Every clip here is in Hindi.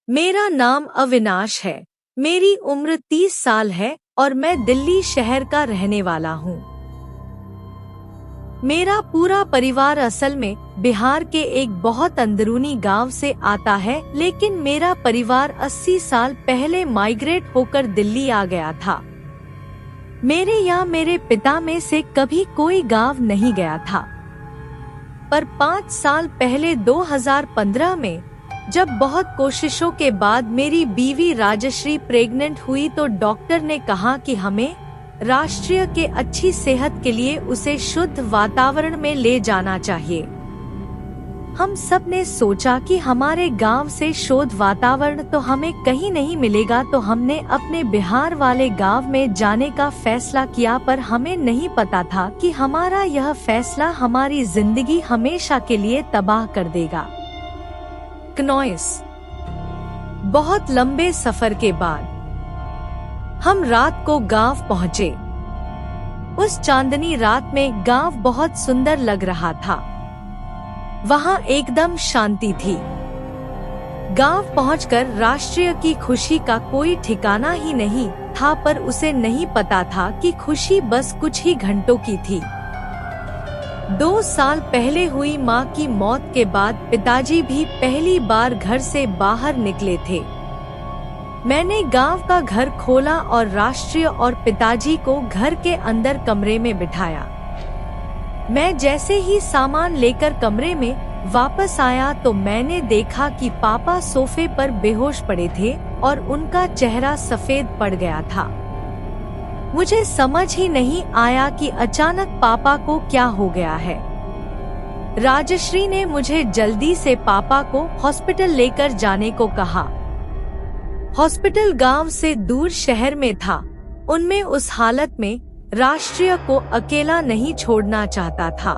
मेरा नाम अविनाश है। मेरी उम्र 30 साल है और मैं दिल्ली शहर का रहने वाला हूँ। मेरा पूरा परिवार असल में बिहार के एक बहुत अंदरूनी गांव से आता है, लेकिन मेरा परिवार 80 साल पहले माइग्रेट होकर दिल्ली आ गया था। मेरे या मेरे पिता में से कभी कोई गांव नहीं गया था। पर 5 साल पहले 2015 में जब बहुत कोशिशों के बाद मेरी बीवी राजश्री प्रेग्नेंट हुई तो डॉक्टर ने कहा कि हमें राष्ट्रीय के अच्छी सेहत के लिए उसे शुद्ध वातावरण में ले जाना चाहिए। हम सब ने सोचा कि हमारे गांव से शुद्ध वातावरण तो हमें कहीं नहीं मिलेगा, तो हमने अपने बिहार वाले गांव में जाने का फैसला किया। पर हमें नहीं पता था कि हमारा यह फैसला हमारी जिंदगी हमेशा के लिए तबाह कर देगा। बहुत लंबे सफर के बाद हम रात को गांव पहुँचे। उस चांदनी रात में गांव बहुत सुंदर लग रहा था। वहाँ एकदम शांति थी। गांव पहुंचकर राष्ट्रीय की खुशी का कोई ठिकाना ही नहीं था, पर उसे नहीं पता था कि खुशी बस कुछ ही घंटों की थी। 2 साल पहले हुई मां की मौत के बाद पिताजी भी पहली बार घर से बाहर निकले थे। मैंने गांव का घर खोला और राष्ट्रीय और पिताजी को घर के अंदर कमरे में बिठाया। मैं जैसे ही सामान लेकर कमरे में वापस आया तो मैंने देखा कि पापा सोफे पर बेहोश पड़े थे और उनका चेहरा सफेद पड़ गया था। मुझे समझ ही नहीं आया कि अचानक पापा को क्या हो गया है। राजश्री ने मुझे जल्दी से पापा को हॉस्पिटल लेकर जाने को कहा। हॉस्पिटल गांव से दूर शहर में था। उनमें उस हालत में राष्ट्रीय को अकेला नहीं छोड़ना चाहता था,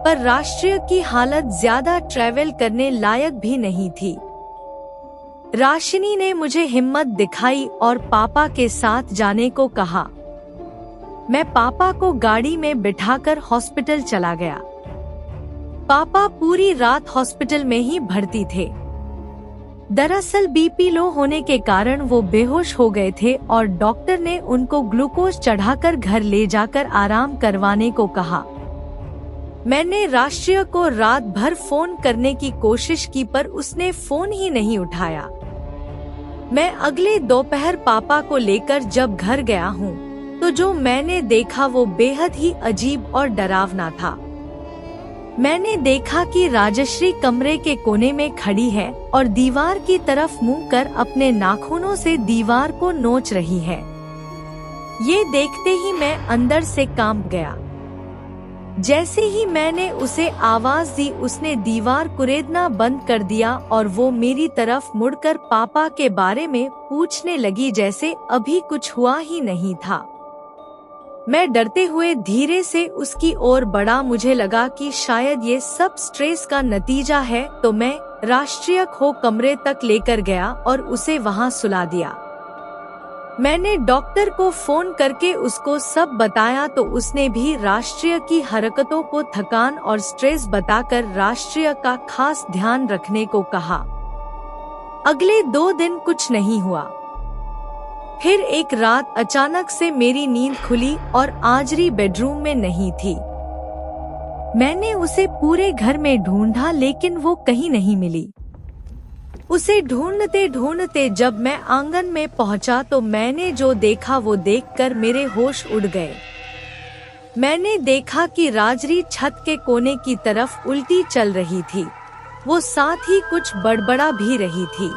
पर राष्ट्रीय की हालत ज्यादा ट्रैवल करने लायक भी नहीं थी। राशिनी ने मुझे हिम्मत दिखाई और पापा के साथ जाने को कहा। मैं पापा को गाड़ी में बिठाकर हॉस्पिटल चला गया। पापा पूरी रात हॉस्पिटल में ही भर्ती थे। दरअसल बीपी लो होने के कारण वो बेहोश हो गए थे और डॉक्टर ने उनको ग्लूकोज चढ़ाकर घर ले जाकर आराम करवाने को कहा। मैंने राष्ट्रीय को रात भर फोन करने की कोशिश की, पर उसने फोन ही नहीं उठाया। मैं अगले दोपहर पापा को लेकर जब घर गया हूँ तो जो मैंने देखा वो बेहद ही अजीब और डरावना था। मैंने देखा कि राजश्री कमरे के कोने में खड़ी है और दीवार की तरफ मुंह कर अपने नाखूनों से दीवार को नोच रही है। ये देखते ही मैं अंदर से कांप गया। जैसे ही मैंने उसे आवाज दी, उसने दीवार कुरेदना बंद कर दिया और वो मेरी तरफ मुड़कर पापा के बारे में पूछने लगी जैसे अभी कुछ हुआ ही नहीं था। मैं डरते हुए धीरे से उसकी ओर बढ़ा। मुझे लगा कि शायद ये सब स्ट्रेस का नतीजा है, तो मैं राष्ट्रीय को कमरे तक लेकर गया और उसे वहां सुला दिया। मैंने डॉक्टर को फोन करके उसको सब बताया तो उसने भी राष्ट्रीय की हरकतों को थकान और स्ट्रेस बताकर राष्ट्रीय का खास ध्यान रखने को कहा। अगले 2 दिन कुछ नहीं हुआ। फिर एक रात अचानक से मेरी नींद खुली और आजरी बेडरूम में नहीं थी। मैंने उसे पूरे घर में ढूंढा, लेकिन वो कहीं नहीं मिली। उसे ढूंढते ढूंढते जब मैं आंगन में पहुंचा तो मैंने जो देखा वो देखकर मेरे होश उड़ गए। मैंने देखा कि राजरी छत के कोने की तरफ उल्टी चल रही थी। वो साथ ही कुछ बड़बड़ा भी रही थी।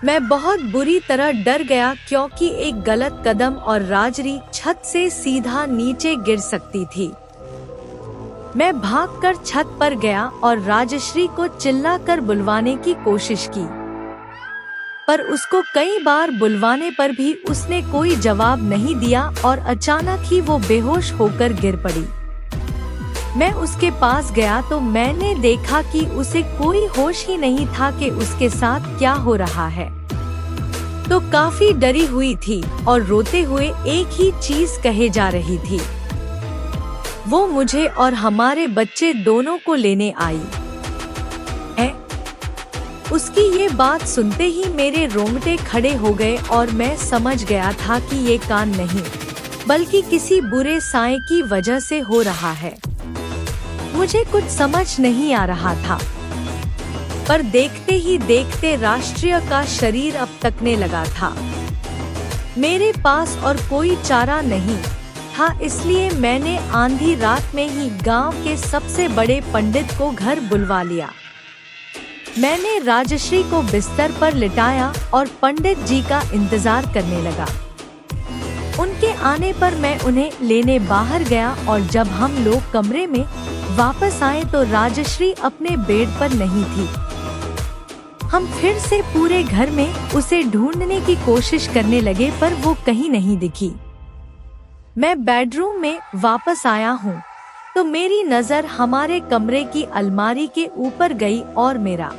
मैं बहुत बुरी तरह डर गया, क्योंकि एक गलत कदम और राजरी छत से सीधा नीचे गिर सकती थी। मैं भागकर छत पर गया और राजश्री को चिल्लाकर बुलवाने की कोशिश की, पर उसको कई बार बुलवाने पर भी उसने कोई जवाब नहीं दिया और अचानक ही वो बेहोश होकर गिर पड़ी। मैं उसके पास गया तो मैंने देखा कि उसे कोई होश ही नहीं था कि उसके साथ क्या हो रहा है। तो काफी डरी हुई थी और रोते हुए एक ही चीज कहे जा रही थी। वो मुझे और हमारे बच्चे दोनों को लेने आई है। उसकी ये बात सुनते ही मेरे रोंगटे खड़े हो गए और मैं समझ गया था कि ये कान नहीं बल्कि किसी बुरे साए की वजह से हो रहा है। मुझे कुछ समझ नहीं आ रहा था, पर देखते ही देखते राष्ट्रीय का शरीर अब तकने लगा था। मेरे पास और कोई चारा नहीं था, इसलिए मैंने आंधी रात में ही गांव के सबसे बड़े पंडित को घर बुलवा लिया। मैंने राजश्री को बिस्तर पर लिटाया और पंडित जी का इंतजार करने लगा। उनके आने पर मैं उन्हें लेने बाहर गया और जब हम लोग कमरे में वापस आए तो राजश्री अपने बेड पर नहीं थी। हम फिर से पूरे घर में उसे ढूंढने की कोशिश करने लगे पर वो कहीं नहीं दिखी। मैं बेडरूम में वापस आया हूँ तो मेरी नजर हमारे कमरे की अलमारी के ऊपर गई और मेरा